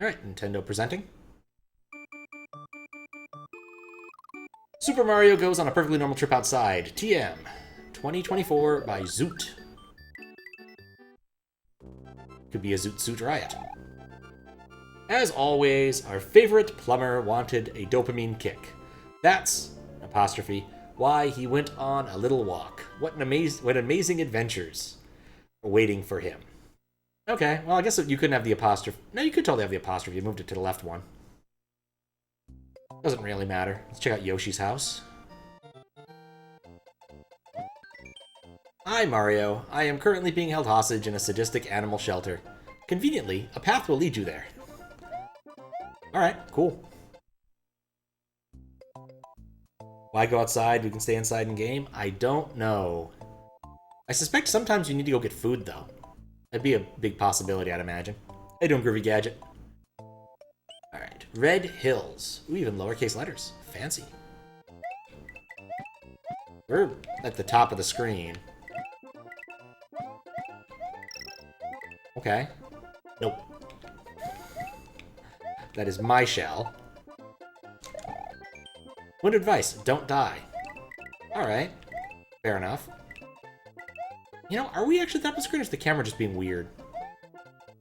Alright, Nintendo presenting. Super Mario Goes on a Perfectly Normal Trip Outside, TM 2024 by Zute. Could be a Zoot Suit Riot. As always, our favorite plumber wanted a dopamine kick. That's, apostrophe, why he went on a little walk. What amazing adventures are waiting for him. Okay, well, I guess you couldn't have the apostrophe. No, you could totally have the apostrophe. You moved it to the left one. Doesn't really matter. Let's check out Yoshi's house. Hi, Mario. I am currently being held hostage in a sadistic animal shelter. Conveniently, a path will lead you there. Alright, cool. Why go outside? We can stay inside in game? I don't know. I suspect sometimes you need to go get food, though. That'd be a big possibility, I'd imagine. How you doing, Groovy Gadget? Alright, Red Hills. Ooh, even lowercase letters. Fancy. We're at the top of the screen. Okay. Nope. That is my shell. One advice, don't die. Alright. Fair enough. You know, are we actually at the top of the screen, or is the camera just being weird?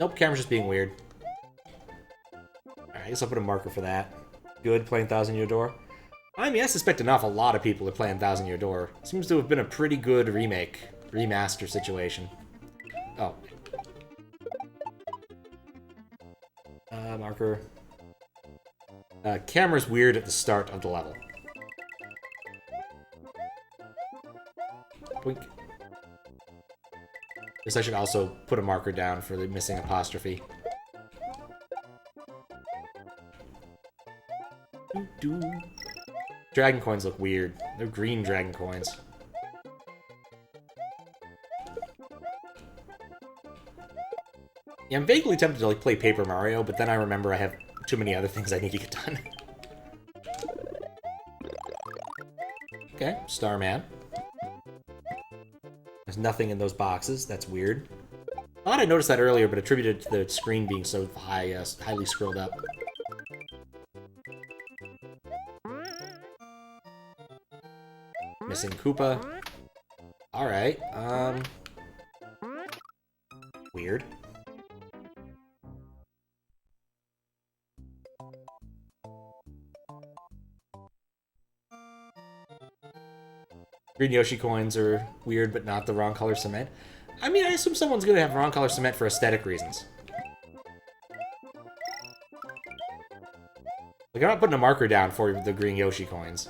Nope, camera's just being weird. Alright, I guess I'll put a marker for that. Good, playing Thousand Year Door. I mean, I suspect an awful lot of people are playing Thousand Year Door. Seems to have been a pretty good remake, remaster situation. Oh. Marker. Camera's weird at the start of the level. Boink. Guess I should also put a marker down for the missing apostrophe. Doo-doo. Dragon coins look weird. They're green dragon coins. Yeah, I'm vaguely tempted to like play Paper Mario, but then I remember I have too many other things I need to get done. Okay, Starman. There's nothing in those boxes. That's weird. I thought I noticed that earlier, but attributed to the screen being so high, highly scrolled up. Missing Koopa. Alright, weird. Green Yoshi coins are weird, but not the wrong color cement. I mean, I assume someone's gonna have wrong color cement for aesthetic reasons. Like, I'm not putting a marker down for the green Yoshi coins.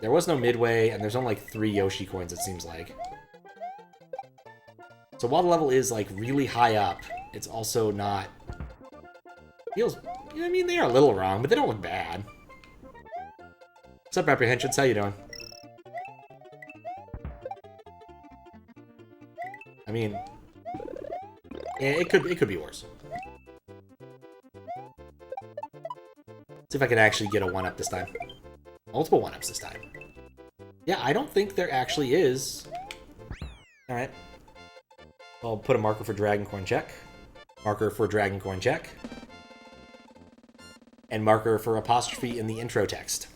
There was no midway, and there's only like 3 Yoshi coins, it seems like. So while the level is like really high up, it's also not... Feels... I mean, they are a little wrong, but they don't look bad. What's up, Apprehensions? How you doing? I mean... Yeah, it could be worse. See if I can actually get a 1-up this time. Multiple 1-ups this time. Yeah, I don't think there actually is. Alright. I'll put a marker for Dragon Coin check. Marker for Dragon Coin check. And marker for apostrophe in the intro text.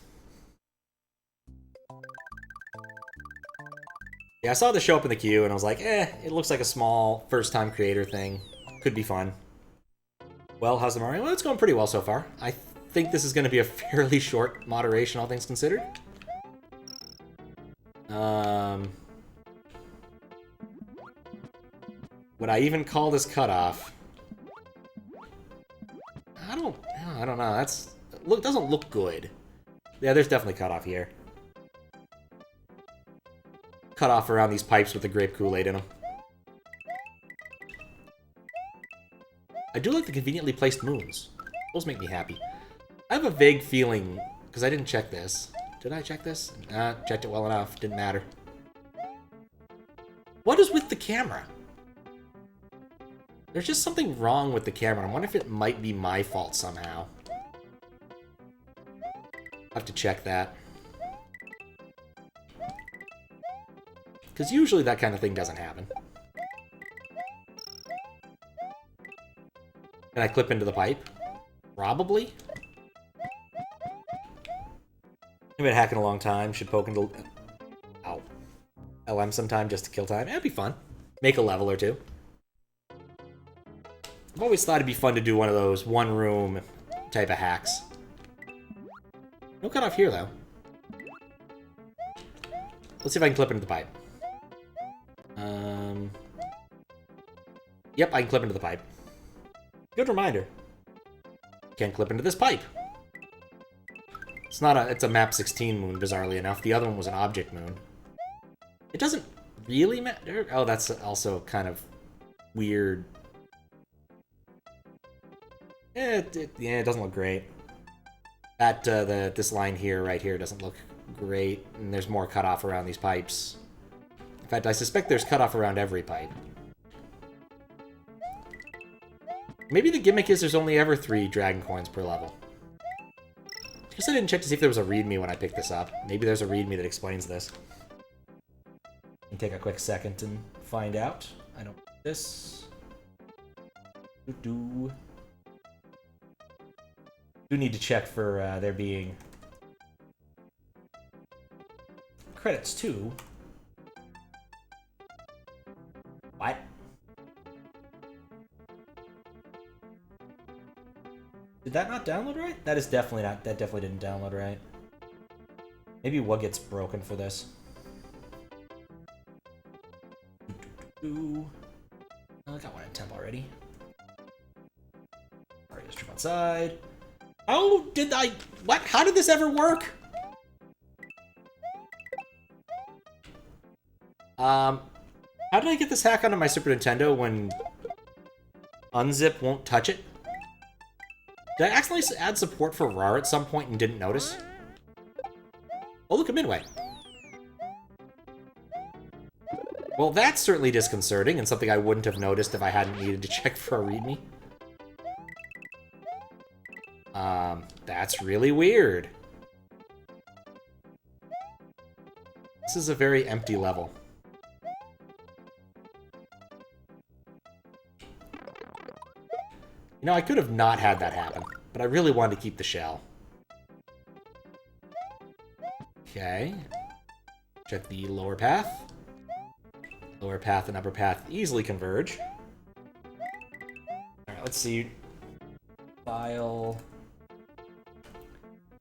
Yeah, I saw this show up in the queue, and I was like, it looks like a small first-time creator thing. Could be fun. Well, how's the Mario? Well, it's going pretty well so far. I think this is going to be a fairly short moderation, all things considered. Would I even call this cutoff? I don't know. Doesn't look good. Yeah, there's definitely cutoff here. Cutoff around these pipes with the grape Kool-Aid in them. I do like the conveniently placed moons. Those make me happy. I have a vague feeling, because I didn't check this. Did I check this? Nah, checked it well enough. Didn't matter. What is with the camera? There's just something wrong with the camera. I wonder if it might be my fault somehow. I'll have to check that. Because usually that kind of thing doesn't happen. Can I clip into the pipe? Probably. I've been hacking a long time. Should poke into... Ow. LM sometime just to kill time. That'd be fun. Make a level or two. I've always thought it'd be fun to do one of those one-room type of hacks. No cutoff here, though. Let's see if I can clip into the pipe. Yep, I can clip into the pipe. Good reminder. Can't clip into this pipe. It's not a... It's a map 16 moon, bizarrely enough. The other one was an object moon. It doesn't really matter. Oh, that's also kind of weird. Yeah, it doesn't look great. That, this line here, right here, doesn't look great. And there's more cutoff around these pipes. In fact, I suspect there's cutoff around every pipe. Maybe the gimmick is there's only ever 3 dragon coins per level. I guess I didn't check to see if there was a readme when I picked this up. Maybe there's a readme that explains this. Can take a quick second and find out. I don't want this. Do need to check for there being credits too. What? Did that not download right? That is definitely not. That definitely didn't download right. Maybe what gets broken for this? I got one in temp already. Alright, let's trip outside. Oh, did I... What? How did this ever work? How did I get this hack onto my Super Nintendo when unzip won't touch it? Did I accidentally add support for RAR at some point and didn't notice? Oh, look at Midway. Well, that's certainly disconcerting and something I wouldn't have noticed if I hadn't needed to check for a readme. That's really weird. This is a very empty level. You know, I could have not had that happen, but I really wanted to keep the shell. Okay. Check the lower path. Lower path and upper path easily converge. Alright, let's see. File.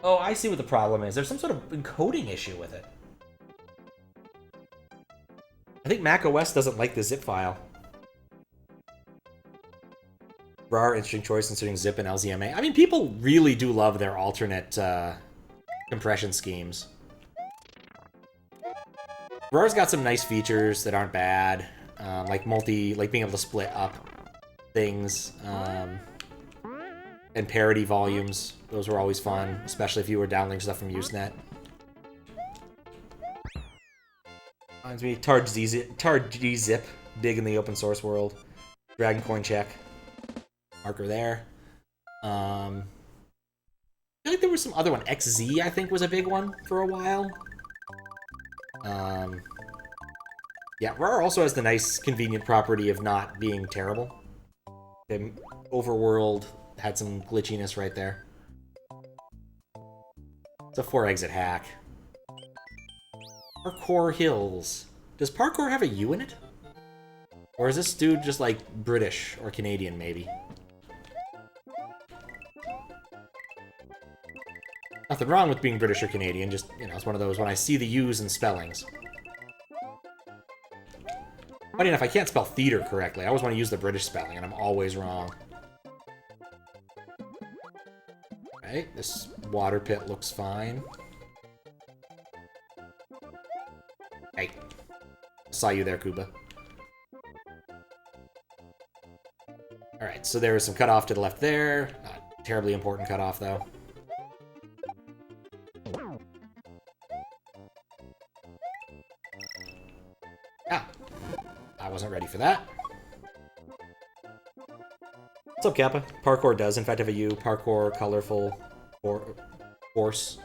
Oh, I see what the problem is. There's some sort of encoding issue with it. I think macOS doesn't like the zip file. RAR, interesting choice considering zip and LZMA. I mean, people really do love their alternate compression schemes. RAR's got some nice features that aren't bad, like being able to split up things, and parity volumes. Those were always fun, especially if you were downloading stuff from Usenet. Reminds me, Tar gzip, big in the open source world. Dragon coin check, marker there. I feel like there was some other one. XZ, I think, was a big one for a while. Yeah, RAR also has the nice, convenient property of not being terrible. The Overworld had some glitchiness right there. It's a 4-exit hack. Parkour Hills. Does Parkour have a U in it? Or is this dude just, like, British or Canadian, maybe? Nothing wrong with being British or Canadian, just, you know, it's one of those when I see the U's and spellings. Funny enough, I can't spell theater correctly. I always want to use the British spelling, and I'm always wrong. Right, this water pit looks fine. Hey. Saw you there, Kuba. Alright, so there is some cutoff to the left there. Not terribly important cutoff, though. Ah. I wasn't ready for that. What's up, Kappa? Parkour does, in fact, have a U. Parkour, colorful, force.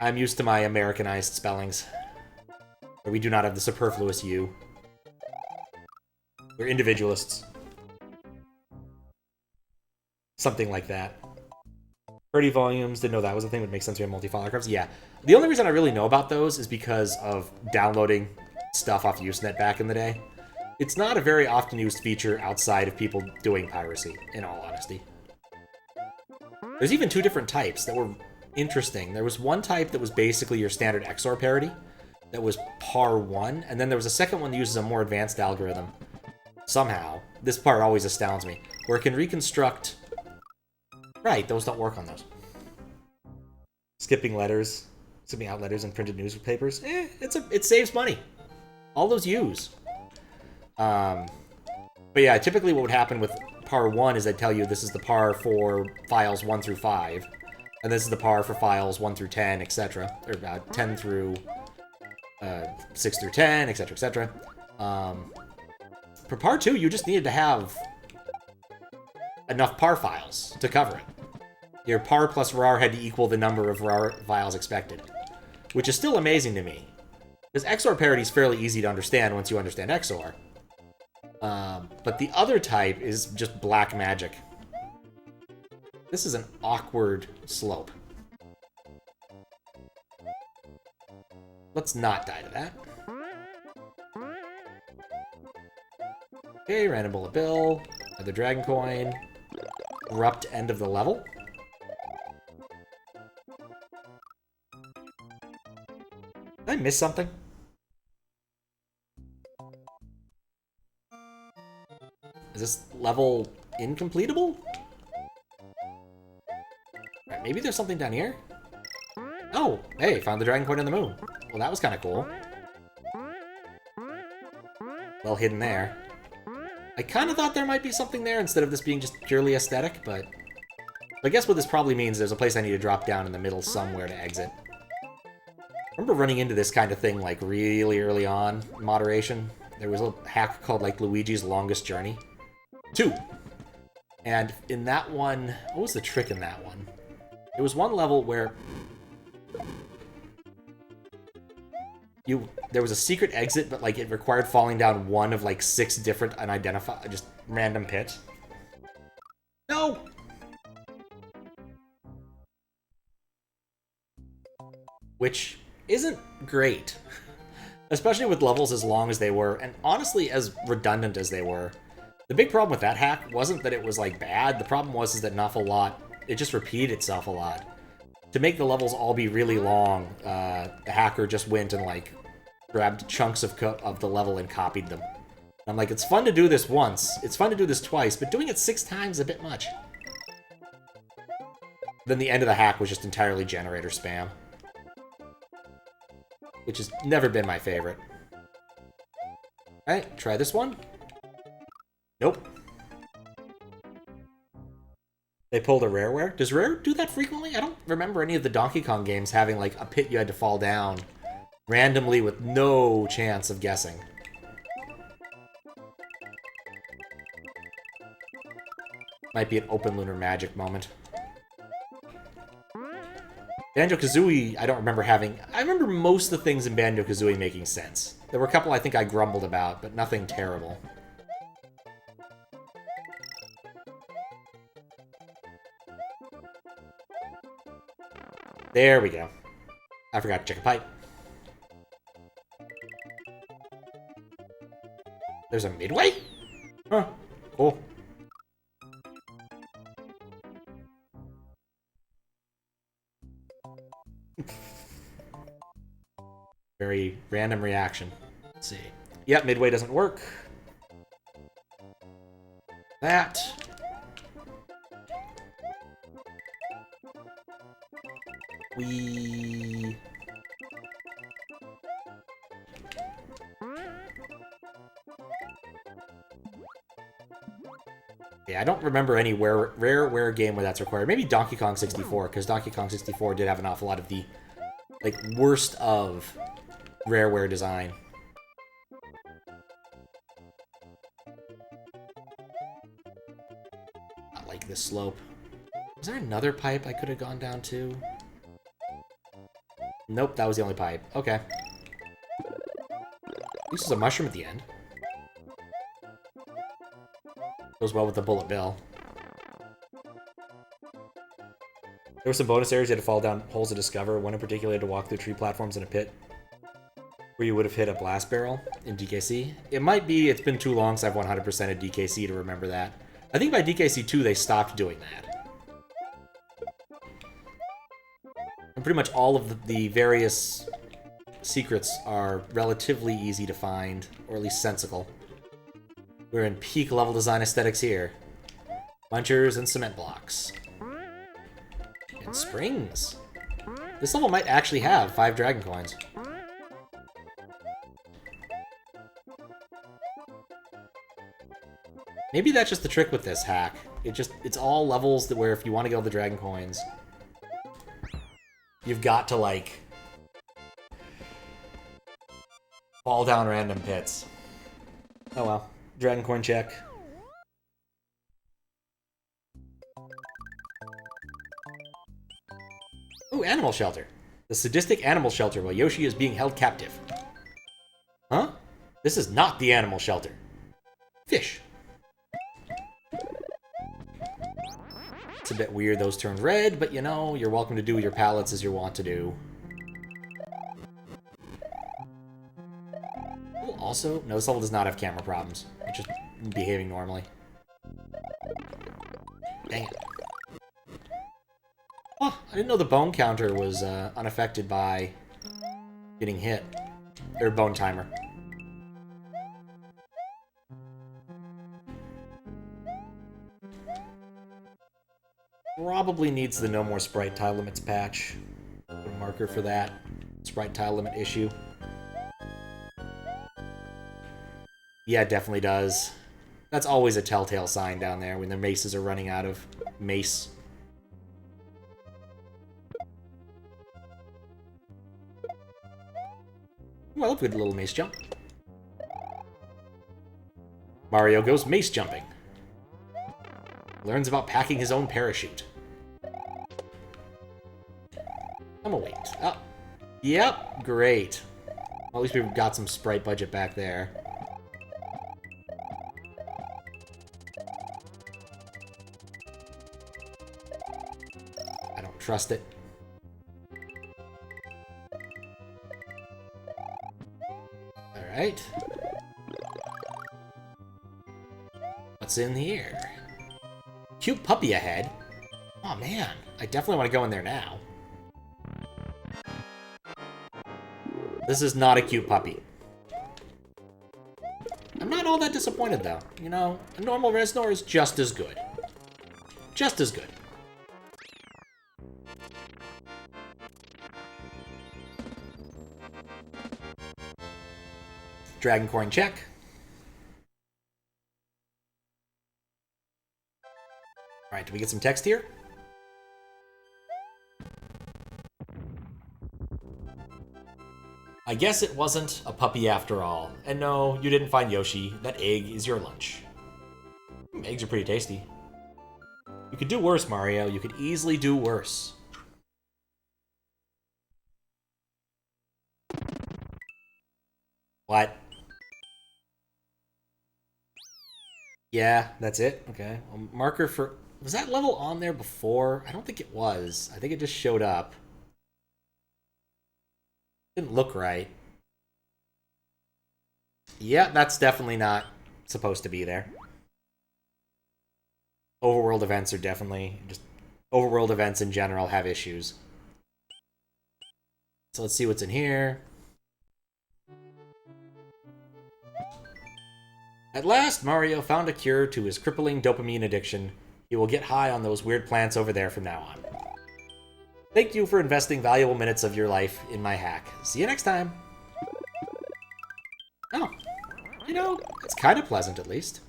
I'm used to my Americanized spellings, where we do not have the superfluous U. We're individualists. Something like that. 30 volumes, didn't know that was a thing, but makes sense we have multi-file archives. Yeah. The only reason I really know about those is because of downloading stuff off Usenet back in the day. It's not a very often used feature outside of people doing piracy, in all honesty. There's even two different types that were interesting. There was one type that was basically your standard XOR parity, that was par 1, and then there was a second one that uses a more advanced algorithm. Somehow, this part always astounds me, where it can reconstruct... Right, those don't work on those. Skipping letters, skipping out letters and printed newspapers. It saves money. All those use. But yeah, typically what would happen with par 1 is they'd tell you this is the par for files 1 through 5, and this is the par for files 1 through 10, etc. Or 10 through 6 through 10, etc., etc. For par 2, you just needed to have enough par files to cover it. Your par plus rar had to equal the number of rar files expected, which is still amazing to me. Because XOR parity is fairly easy to understand once you understand XOR. But the other type is just black magic. This is an awkward slope. Let's not die to that. Okay, random bullet bill, another dragon coin, abrupt end of the level. Did I miss something? Is this level incompletable? Right, maybe there's something down here? Oh, hey, found the dragon coin on the moon. Well, that was kind of cool. Well hidden there. I kind of thought there might be something there instead of this being just purely aesthetic, but... I guess what this probably means is there's a place I need to drop down in the middle somewhere to exit. I remember running into this kind of thing, like, really early on in Moderation. There was a hack called, like, Luigi's Longest Journey. 2! And in that one... What was the trick in that one? It was one level where... There was a secret exit, but, like, it required falling down one of, like, 6 different unidentified... just random pits. No! Which isn't great. Especially with levels as long as they were, and honestly as redundant as they were. The big problem with that hack wasn't that it was, like, bad. The problem was that an awful lot... It just repeated itself a lot. To make the levels all be really long, the hacker just went and, like, grabbed chunks of the level and copied them. And I'm like, it's fun to do this once. It's fun to do this twice, but doing it 6 times is a bit much. Then the end of the hack was just entirely generator spam. Which has never been my favorite. Alright, try this one. Nope. They pulled a Rareware? Does Rare do that frequently? I don't remember any of the Donkey Kong games having, like, a pit you had to fall down randomly with no chance of guessing. Might be an open lunar magic moment. Banjo-Kazooie, I don't remember having... I remember most of the things in Banjo-Kazooie making sense. There were a couple I think I grumbled about, but nothing terrible. There we go. I forgot to check a pipe. There's a midway? Huh. Cool. Very random reaction. Let's see. Yep, midway doesn't work. That. We... Yeah, I don't remember any rare game where that's required. Maybe Donkey Kong 64, because Donkey Kong 64 did have an awful lot of the, like, worst of Rareware design. Not like this slope. Was there another pipe I could have gone down to? Nope, that was the only pipe. Okay. At least there's a mushroom at the end. Goes well with the bullet bill. There were some bonus areas you had to fall down holes to discover. One in particular you had to walk through tree platforms in a pit where you would have hit a blast barrel in DKC. It might be it's been too long since I've 100%ed DKC to remember that. I think by DKC 2 they stopped doing that. And pretty much all of the various secrets are relatively easy to find, or at least sensical. We're in peak level design aesthetics here. Bunchers and cement blocks. And springs. This level might actually have 5 dragon coins. Maybe that's just the trick with this hack. It's all levels that where if you want to get all the dragon coins, you've got to, like, fall down random pits. Oh well. Dragon coin check. Ooh, animal shelter. The sadistic animal shelter while Yoshi is being held captive. Huh? This is not the animal shelter. Fish. It's a bit weird those turned red, but you know, you're welcome to do your palettes as you want to do. Ooh, also, no, this level does not have camera problems. It's just behaving normally. Dang it. Oh, I didn't know the bone counter was unaffected by getting hit. Or bone timer. Probably needs the no more sprite tile limits patch. Put a marker for that sprite tile limit issue. Yeah, it definitely does. That's always a telltale sign down there when the maces are running out of mace. Well, a good little mace jump. Mario goes mace jumping. Learns about packing his own parachute. I'm gonna wait. Oh. Yep, great. Well, at least we've got some sprite budget back there. I don't trust it. Alright. What's in here? Cute puppy ahead. Oh man, I definitely want to go in there now. This is not a cute puppy. I'm not all that disappointed though. You know, a normal Reznor is just as good. Just as good. Dragon coin check. Alright, do we get some text here? I guess it wasn't a puppy after all. And no, you didn't find Yoshi. That egg is your lunch. Eggs are pretty tasty. You could do worse, Mario. You could easily do worse. What? Yeah, that's it? Okay. A marker for... Was that level on there before? I don't think it was. I think it just showed up. Didn't look right. Yeah, that's definitely not supposed to be there. Overworld events are definitely... just overworld events in general have issues. So let's see what's in here. At last, Mario found a cure to his crippling dopamine addiction. He will get high on those weird plants over there from now on. Thank you for investing valuable minutes of your life in my hack. See you next time. Oh, you know, it's kind of pleasant at least.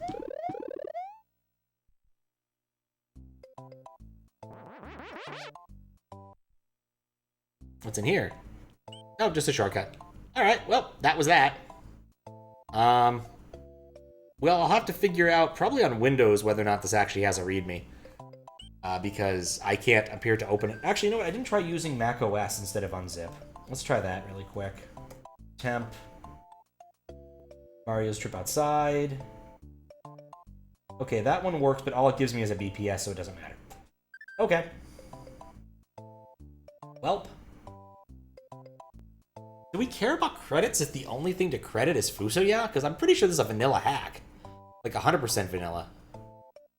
What's in here? Oh, just a shortcut. Alright, well, that was that. Well, I'll have to figure out, probably on Windows, whether or not this actually has a README. Because I can't appear to open it. Actually, you know what? I didn't try using Mac OS instead of Unzip. Let's try that really quick. Temp. Mario's trip outside. Okay, that one works, but all it gives me is a BPS, so it doesn't matter. Okay. Welp. Do we care about credits if the only thing to credit is Fusoya? Because I'm pretty sure this is a vanilla hack. Like 100% vanilla. I'm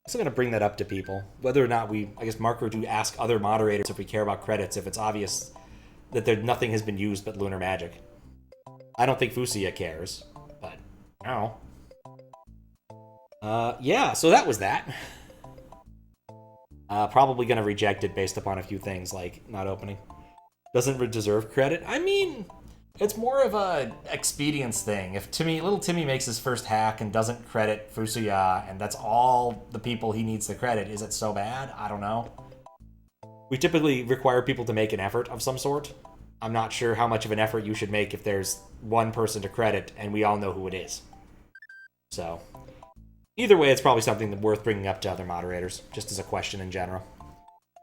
also going to bring that up to people. Whether or not we, I guess Marco do ask other moderators if we care about credits, if it's obvious that nothing has been used but Lunar Magic. I don't think Fusoya cares, but I don't know. Yeah, so that was that. Probably going to reject it based upon a few things, like not opening. Doesn't deserve credit. I mean, it's more of a expedience thing. If little Timmy makes his first hack and doesn't credit Fusoya, and that's all the people he needs to credit, is it so bad? I don't know. We typically require people to make an effort of some sort. I'm not sure how much of an effort you should make if there's one person to credit, and we all know who it is. So, either way, it's probably something worth bringing up to other moderators, just as a question in general.